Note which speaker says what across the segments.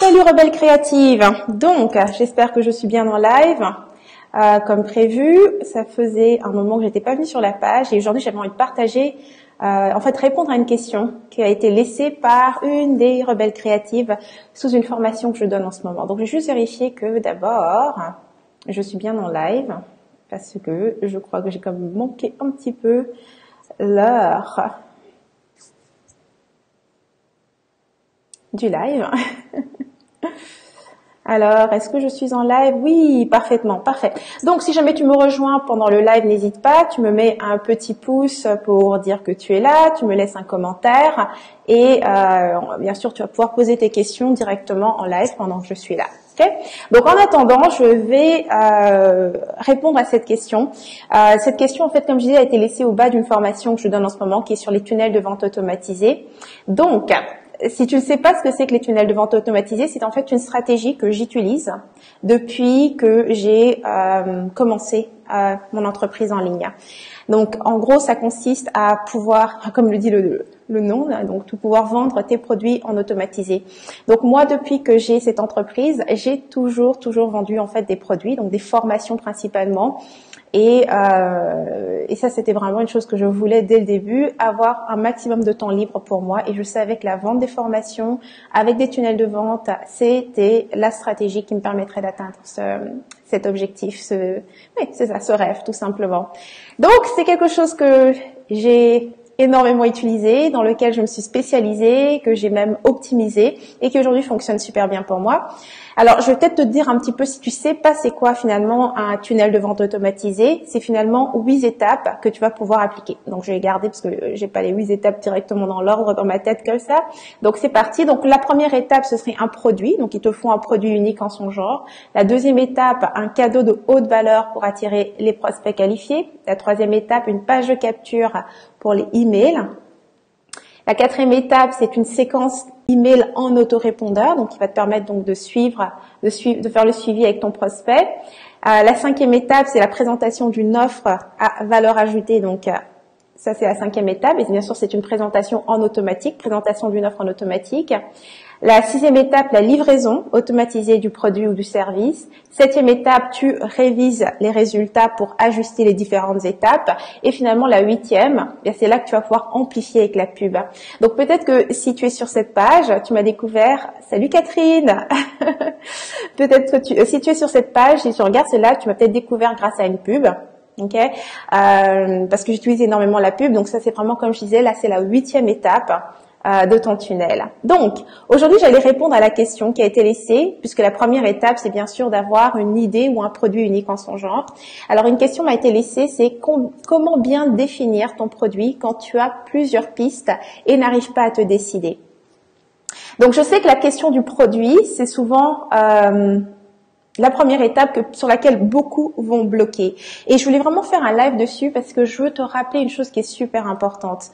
Speaker 1: Salut Rebelle Créative. Donc, j'espère que je suis bien en live. Comme prévu, ça faisait un moment que j'étais pas venue sur la page et aujourd'hui j'avais envie de partager, en fait répondre à une question qui a été laissée par une des Rebelles Créatives sous une formation que je donne en ce moment. Donc, je vais juste vérifier que d'abord, je suis bien en live parce que je crois que j'ai quand même manqué un petit peu l'heure du live. Alors, est-ce que je suis en live? Oui, parfaitement, parfait. Donc, si jamais tu me rejoins pendant le live, n'hésite pas, tu me mets un petit pouce pour dire que tu es là, tu me laisses un commentaire et bien sûr, tu vas pouvoir poser tes questions directement en live pendant que je suis là. Okay? Donc, en attendant, je vais répondre à cette question. Cette question, en fait, comme je disais, a été laissée au bas d'une formation que je donne en ce moment qui est sur les tunnels de vente automatisés. Donc, si tu ne sais pas ce que c'est que les tunnels de vente automatisés, c'est en fait une stratégie que j'utilise depuis que j'ai commencé mon entreprise en ligne. Donc, en gros, ça consiste à pouvoir, comme le dit le nom, donc tout pouvoir vendre tes produits en automatisé. Donc, moi, depuis que j'ai cette entreprise, j'ai toujours vendu en fait des produits, donc des formations principalement. Et ça, c'était vraiment une chose que je voulais dès le début, avoir un maximum de temps libre pour moi. Et je savais que la vente des formations avec des tunnels de vente, c'était la stratégie qui me permettrait d'atteindre cet objectif, ce rêve, tout simplement. Donc, c'est quelque chose que j'ai énormément utilisé, dans lequel je me suis spécialisée, que j'ai même optimisé et qui aujourd'hui fonctionne super bien pour moi. Alors, je vais peut-être te dire un petit peu, si tu sais pas c'est quoi finalement un tunnel de vente automatisé, c'est finalement 8 étapes que tu vas pouvoir appliquer. Donc, je vais garder parce que j'ai pas les 8 étapes directement dans l'ordre dans ma tête comme ça. Donc, c'est parti. Donc, la première étape, ce serait un produit. Donc, il te faut un produit unique en son genre. La deuxième étape, un cadeau de haute valeur pour attirer les prospects qualifiés. La troisième étape, une page de capture pour les emails. La quatrième étape, c'est une séquence email en autorépondeur, donc qui va te permettre donc de faire le suivi avec ton prospect. La cinquième étape, c'est la présentation d'une offre à valeur ajoutée, donc ça c'est la cinquième étape, et bien sûr c'est une présentation en automatique, présentation d'une offre en automatique. La sixième étape, la livraison automatisée du produit ou du service. Septième étape, tu révises les résultats pour ajuster les différentes étapes. Et finalement, la huitième, c'est là que tu vas pouvoir amplifier avec la pub. Donc peut-être que si tu es sur cette page, tu m'as découvert. Salut Catherine. Peut-être que si tu es sur cette page, si tu regardes ce live, tu m'as peut-être découvert grâce à une pub. Ok, parce que j'utilise énormément la pub. Donc ça, c'est vraiment comme je disais, là c'est la huitième étape de ton tunnel. Donc, aujourd'hui, j'allais répondre à la question qui a été laissée, puisque la première étape, c'est bien sûr d'avoir une idée ou un produit unique en son genre. Alors, une question m'a été laissée, c'est comment bien définir ton produit quand tu as plusieurs pistes et n'arrives pas à te décider. Donc, je sais que la question du produit, c'est souvent la première étape sur laquelle beaucoup vont bloquer. Et je voulais vraiment faire un live dessus parce que je veux te rappeler une chose qui est super importante.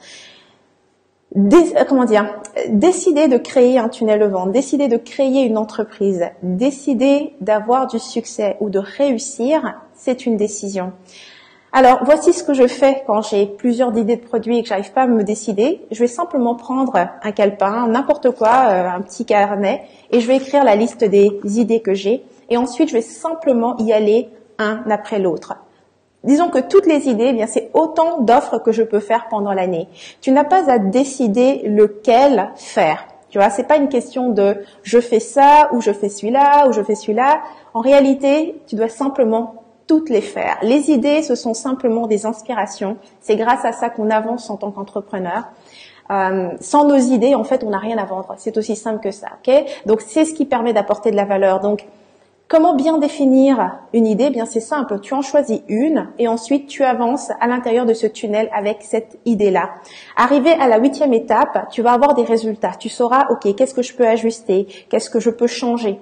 Speaker 1: Décider de créer un tunnel de vente, décider de créer une entreprise, décider d'avoir du succès ou de réussir, c'est une décision. Alors, voici ce que je fais quand j'ai plusieurs idées de produits et que j'arrive pas à me décider. Je vais simplement prendre un calepin, n'importe quoi, un petit carnet, et je vais écrire la liste des idées que j'ai. Et ensuite, je vais simplement y aller un après l'autre. Disons que toutes les idées, eh bien, c'est autant d'offres que je peux faire pendant l'année. Tu n'as pas à décider lequel faire. Tu vois, c'est pas une question de je fais ça ou je fais celui-là ou je fais celui-là. En réalité, tu dois simplement toutes les faire. Les idées, ce sont simplement des inspirations. C'est grâce à ça qu'on avance en tant qu'entrepreneur. Sans nos idées, en fait, on n'a rien à vendre. C'est aussi simple que ça. Ok ? Donc, c'est ce qui permet d'apporter de la valeur. Donc, comment bien définir une idée? Bien, c'est simple. Tu en choisis une et ensuite tu avances à l'intérieur de ce tunnel avec cette idée-là. Arrivé à la huitième étape, tu vas avoir des résultats. Tu sauras, ok, qu'est-ce que je peux ajuster? Qu'est-ce que je peux changer?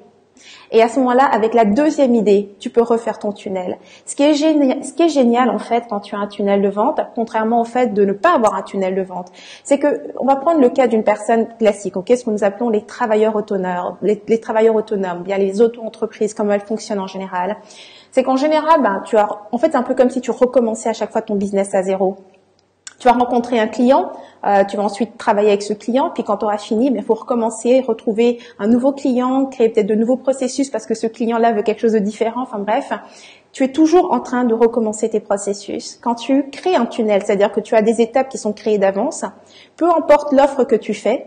Speaker 1: Et à ce moment-là, avec la deuxième idée, tu peux refaire ton tunnel. Ce qui est génial en fait quand tu as un tunnel de vente, contrairement au fait de ne pas avoir un tunnel de vente, c'est que on va prendre le cas d'une personne classique, ok, ce que nous appelons les travailleurs autonomes, les travailleurs autonomes, bien les auto-entreprises, comme elles fonctionnent en général. C'est qu'en général, en fait, c'est un peu comme si tu recommençais à chaque fois ton business à zéro. Tu vas rencontrer un client, tu vas ensuite travailler avec ce client, puis quand tu auras fini, il faut recommencer, retrouver un nouveau client, créer peut-être de nouveaux processus parce que ce client-là veut quelque chose de différent, enfin bref. Tu es toujours en train de recommencer tes processus. Quand tu crées un tunnel, c'est-à-dire que tu as des étapes qui sont créées d'avance, peu importe l'offre que tu fais,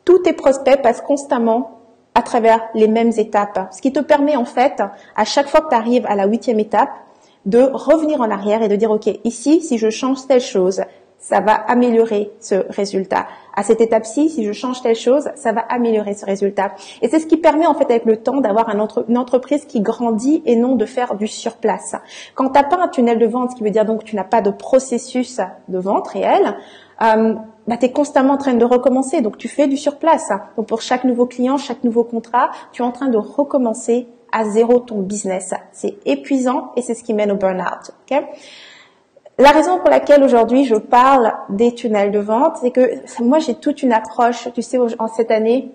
Speaker 1: tous tes prospects passent constamment à travers les mêmes étapes. Ce qui te permet en fait, à chaque fois que tu arrives à la 8e étape, de revenir en arrière et de dire, OK, ici, si je change telle chose, ça va améliorer ce résultat. À cette étape-ci, si je change telle chose, ça va améliorer ce résultat. Et c'est ce qui permet en fait avec le temps d'avoir une entreprise qui grandit et non de faire du surplace. Quand tu n'as pas un tunnel de vente, ce qui veut dire donc que tu n'as pas de processus de vente réel, tu es constamment en train de recommencer. Donc tu fais du surplace. Donc pour chaque nouveau client, chaque nouveau contrat, tu es en train de recommencer à zéro ton business. C'est épuisant et c'est ce qui mène au burn-out. Okay? La raison pour laquelle aujourd'hui je parle des tunnels de vente, c'est que moi j'ai toute une approche, tu sais, en cette année.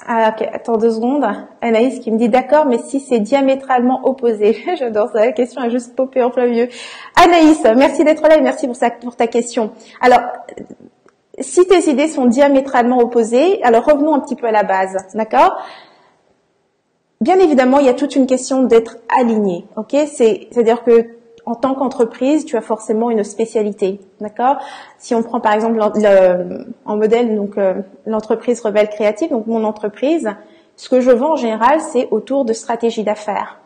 Speaker 1: Ah, ok, attends 2 secondes. Anaïs qui me dit d'accord, mais si c'est diamétralement opposé. J'adore ça, la question a juste popé en plein milieu. Anaïs, merci d'être là et merci pour ta question. Alors, si tes idées sont diamétralement opposées, alors revenons un petit peu à la base, d'accord ? Bien évidemment, il y a toute une question d'être aligné, ok ? C'est-à-dire que en tant qu'entreprise, tu as forcément une spécialité, d'accord ? Si on prend par exemple en modèle donc l'entreprise Rebelle Créative, donc mon entreprise, ce que je vends en général, c'est autour de stratégie d'affaires.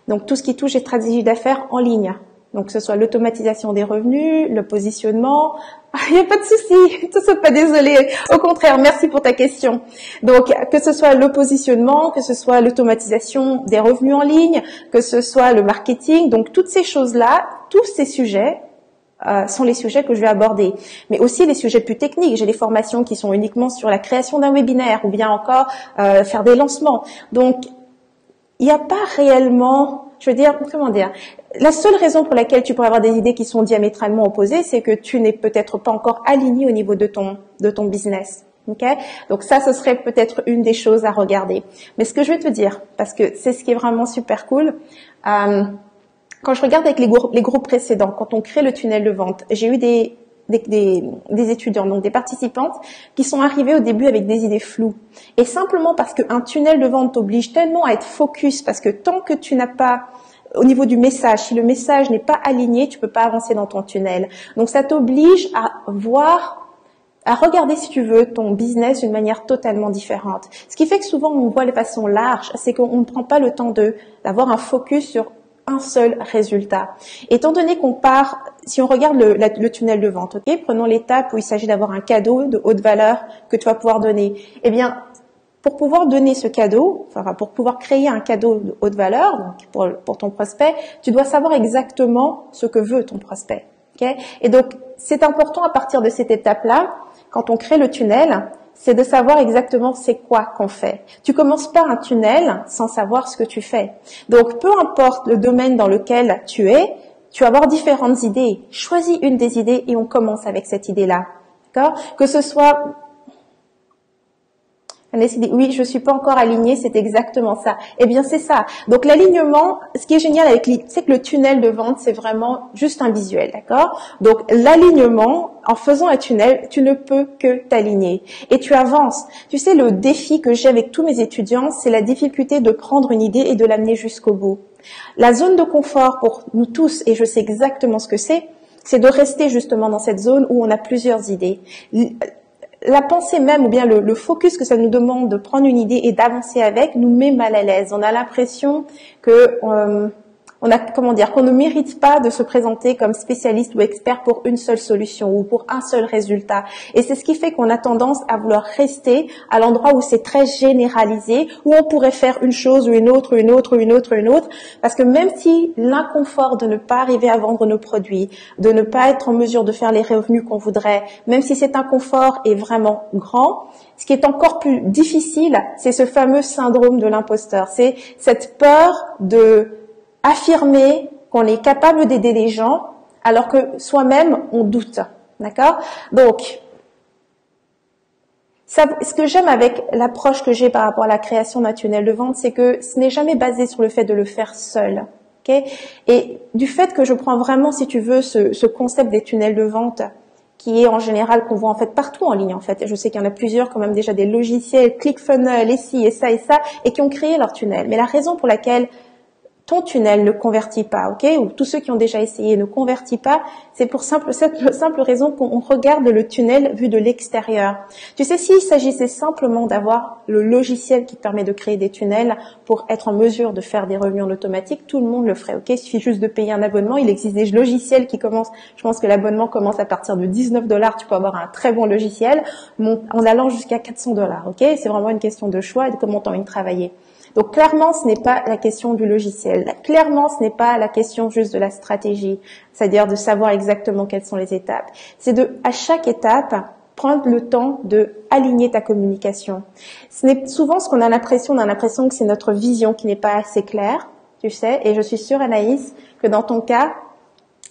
Speaker 1: Donc tout ce qui touche les stratégies d'affaires en ligne. Donc que ce soit l'automatisation des revenus, le positionnement, il n'y a pas de souci, ne sois pas désolé. Au contraire, merci pour ta question. Donc que ce soit le positionnement, que ce soit l'automatisation des revenus en ligne, que ce soit le marketing, donc toutes ces choses-là, tous ces sujets sont les sujets que je vais aborder. Mais aussi les sujets plus techniques. J'ai des formations qui sont uniquement sur la création d'un webinaire ou bien encore faire des lancements. Donc il n'y a pas réellement, je veux dire, comment dire, la seule raison pour laquelle tu pourrais avoir des idées qui sont diamétralement opposées, c'est que tu n'es peut-être pas encore aligné au niveau de ton business. Okay? Donc ça, ce serait peut-être une des choses à regarder. Mais ce que je vais te dire, parce que c'est ce qui est vraiment super cool, quand je regarde avec les groupes précédents, quand on crée le tunnel de vente, j'ai eu des étudiants, donc des participantes, qui sont arrivés au début avec des idées floues. Et simplement parce qu'un tunnel de vente t'oblige tellement à être focus, parce que tant que tu n'as pas, au niveau du message, si le message n'est pas aligné, tu peux pas avancer dans ton tunnel. Donc ça t'oblige à regarder, si tu veux, ton business d'une manière totalement différente. Ce qui fait que souvent on voit les façons larges, c'est qu'on ne prend pas le temps d'avoir un focus sur un seul résultat. Étant donné qu'on part, si on regarde le tunnel de vente, ok, prenons l'étape où il s'agit d'avoir un cadeau de haute valeur que tu vas pouvoir donner. Eh bien, pour pouvoir donner ce cadeau, enfin pour pouvoir créer un cadeau de haute valeur, donc pour ton prospect, tu dois savoir exactement ce que veut ton prospect. Okay? Et donc, c'est important à partir de cette étape-là, quand on crée le tunnel, c'est de savoir exactement c'est quoi qu'on fait. Tu commences pas un tunnel sans savoir ce que tu fais. Donc, peu importe le domaine dans lequel tu es, tu vas avoir différentes idées. Choisis une des idées et on commence avec cette idée-là. D'accord ? Que ce soit... Oui, je suis pas encore alignée, c'est exactement ça. Eh bien, c'est ça. Donc, l'alignement, ce qui est génial c'est que le tunnel de vente, c'est vraiment juste un visuel, d'accord? Donc, l'alignement, en faisant un tunnel, tu ne peux que t'aligner. Et tu avances. Tu sais, le défi que j'ai avec tous mes étudiants, c'est la difficulté de prendre une idée et de l'amener jusqu'au bout. La zone de confort pour nous tous, et je sais exactement ce que c'est de rester justement dans cette zone où on a plusieurs idées. La pensée même ou bien le focus que ça nous demande de prendre une idée et d'avancer avec nous met mal à l'aise. On a l'impression que qu'on ne mérite pas de se présenter comme spécialiste ou expert pour une seule solution ou pour un seul résultat. Et c'est ce qui fait qu'on a tendance à vouloir rester à l'endroit où c'est très généralisé, où on pourrait faire une chose ou une autre, parce que même si l'inconfort de ne pas arriver à vendre nos produits, de ne pas être en mesure de faire les revenus qu'on voudrait, même si cet inconfort est vraiment grand, ce qui est encore plus difficile, c'est ce fameux syndrome de l'imposteur. C'est cette peur de affirmer qu'on est capable d'aider les gens alors que soi-même on doute, d'accord? Donc, ce que j'aime avec l'approche que j'ai par rapport à la création d'un tunnel de vente, c'est que ce n'est jamais basé sur le fait de le faire seul. Okay, et du fait que je prends vraiment, si tu veux, ce concept des tunnels de vente, qui est en général qu'on voit en fait partout en ligne en fait. Et je sais qu'il y en a plusieurs, quand même déjà des logiciels, ClickFunnels, et ci et ça, et qui ont créé leur tunnel. Mais la raison pour laquelle ton tunnel ne convertit pas, ok, ou tous ceux qui ont déjà essayé ne convertit pas, c'est pour cette simple raison qu'on regarde le tunnel vu de l'extérieur. Tu sais, s'il s'agissait simplement d'avoir le logiciel qui permet de créer des tunnels pour être en mesure de faire des revenus en automatique, tout le monde le ferait, ok. Il suffit juste de payer un abonnement. Il existe des logiciels qui commencent, je pense que l'abonnement commence à partir de 19 $. Tu peux avoir un très bon logiciel en allant jusqu'à 400 $, ok. C'est vraiment une question de choix et de comment tu as envie de travailler. Donc clairement, ce n'est pas la question du logiciel. Clairement, ce n'est pas la question juste de la stratégie, c'est-à-dire de savoir exactement quelles sont les étapes. C'est à chaque étape, prendre le temps de aligner ta communication. Souvent ce qu'on a l'impression, que c'est notre vision qui n'est pas assez claire, tu sais, et je suis sûre, Anaïs, que dans ton cas,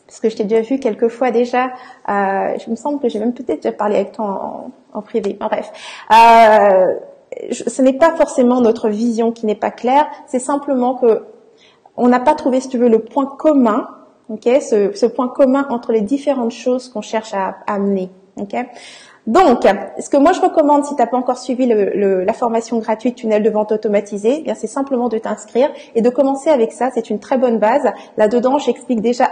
Speaker 1: parce que je t'ai déjà vu quelques fois déjà, je me semble que j'ai même peut-être déjà parlé avec toi en privé, bref, ce n'est pas forcément notre vision qui n'est pas claire, c'est simplement que on n'a pas trouvé, si tu veux, le point commun, ok, ce point commun entre les différentes choses qu'on cherche à amener, ok. Donc, ce que moi je recommande, si tu n'as pas encore suivi la formation gratuite tunnel de vente automatisé, eh bien c'est simplement de t'inscrire et de commencer avec ça. C'est une très bonne base. Là-dedans, j'explique déjà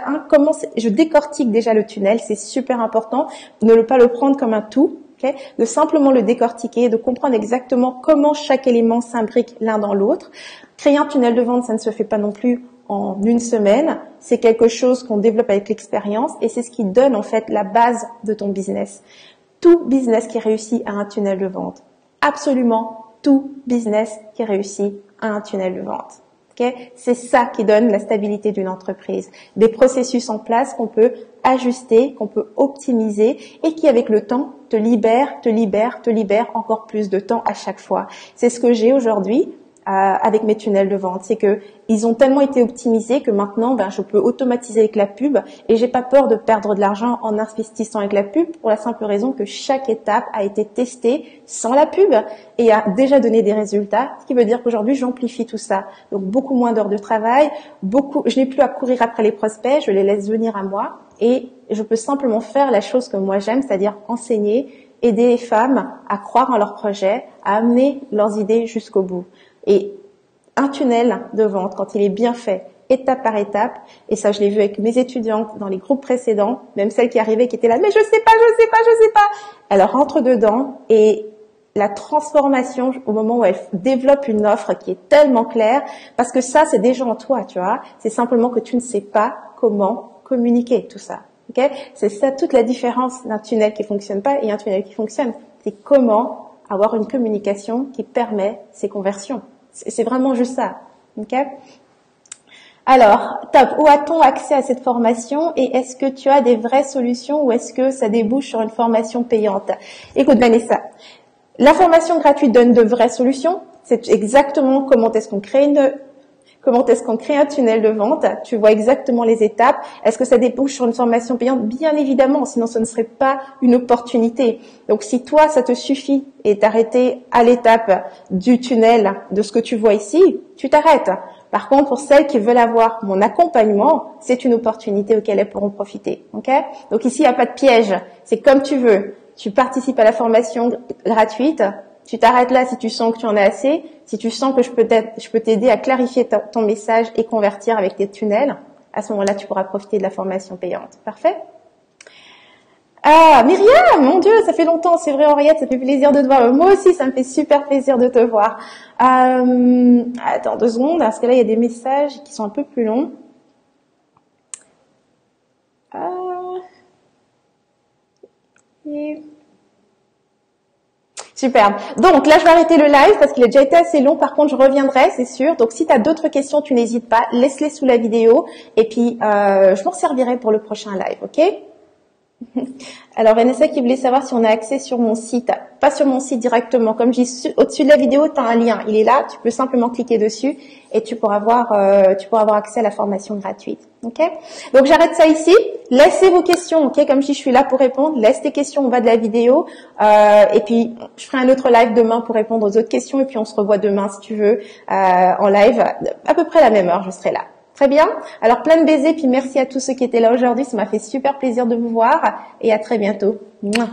Speaker 1: je décortique déjà le tunnel, c'est super important. Ne pas le prendre comme un tout. Okay, de simplement le décortiquer, de comprendre exactement comment chaque élément s'imbrique l'un dans l'autre. Créer un tunnel de vente, ça ne se fait pas non plus en une semaine. C'est quelque chose qu'on développe avec l'expérience et c'est ce qui donne en fait la base de ton business. Tout business qui réussit a un tunnel de vente. Absolument tout business qui réussit a un tunnel de vente. Okay, c'est ça qui donne la stabilité d'une entreprise. Des processus en place qu'on peut ajuster, qu'on peut optimiser et qui avec le temps te libère encore plus de temps à chaque fois. C'est ce que j'ai aujourd'hui avec mes tunnels de vente, c'est que ils ont tellement été optimisés que maintenant je peux automatiser avec la pub et j'ai pas peur de perdre de l'argent en investissant avec la pub pour la simple raison que chaque étape a été testée sans la pub et a déjà donné des résultats, ce qui veut dire qu'aujourd'hui j'amplifie tout ça. Donc beaucoup moins d'heures de travail, je n'ai plus à courir après les prospects, je les laisse venir à moi et je peux simplement faire la chose que moi j'aime, c'est-à-dire enseigner, aider les femmes à croire en leurs projets, à amener leurs idées jusqu'au bout. Et un tunnel de vente, quand il est bien fait, étape par étape, et ça je l'ai vu avec mes étudiantes dans les groupes précédents, même celles qui arrivaient qui étaient là, mais je sais pas, elle rentre dedans et la transformation au moment où elle développe une offre qui est tellement claire, parce que ça c'est déjà en toi, tu vois, c'est simplement que tu ne sais pas comment communiquer tout ça. Okay, c'est ça toute la différence d'un tunnel qui fonctionne pas et un tunnel qui fonctionne. C'est comment avoir une communication qui permet ces conversions. C'est vraiment juste ça. Okay, alors, top. Où a-t-on accès à cette formation et est-ce que tu as des vraies solutions ou est-ce que ça débouche sur une formation payante? Écoute Vanessa, la formation gratuite donne de vraies solutions. C'est exactement comment est-ce qu'on crée un tunnel de vente. Tu vois exactement les étapes. Est-ce que ça débouche sur une formation payante? Bien évidemment, sinon ce ne serait pas une opportunité. Donc si toi, ça te suffit et t'arrêter à l'étape du tunnel de ce que tu vois ici, tu t'arrêtes. Par contre, pour celles qui veulent avoir mon accompagnement, c'est une opportunité auquel elles pourront profiter. Okay? Donc ici, il n'y a pas de piège. C'est comme tu veux. Tu participes à la formation gratuite. Tu t'arrêtes là si tu sens que tu en as assez. Si tu sens que je peux t'aider à clarifier ton message et convertir avec tes tunnels, à ce moment-là, tu pourras profiter de la formation payante. Parfait? Ah, Myriam, mon Dieu, ça fait longtemps, c'est vrai Henriette, ça fait plaisir de te voir. Moi aussi, ça me fait super plaisir de te voir. Attends 2 secondes, parce que là, il y a des messages qui sont un peu plus longs. Superbe. Donc là, je vais arrêter le live parce qu'il a déjà été assez long. Par contre, je reviendrai, c'est sûr. Donc, si tu as d'autres questions, tu n'hésites pas. Laisse-les sous la vidéo. Et puis, je m'en servirai pour le prochain live, ok? Alors, Vanessa qui voulait savoir si on a accès sur mon site. Pas sur mon site directement. Comme je dis, au-dessus de la vidéo, tu as un lien. Il est là. Tu peux simplement cliquer dessus et tu pourras avoir accès à la formation gratuite. Ok? Donc, j'arrête ça ici. Laissez vos questions. Ok? Comme je dis, je suis là pour répondre. Laisse tes questions en bas de la vidéo. Et puis, je ferai un autre live demain pour répondre aux autres questions. Et puis, on se revoit demain, si tu veux, en live. À peu près à la même heure, je serai là. Très bien. Alors plein de baisers, puis merci à tous ceux qui étaient là aujourd'hui. Ça m'a fait super plaisir de vous voir et à très bientôt. Mouah.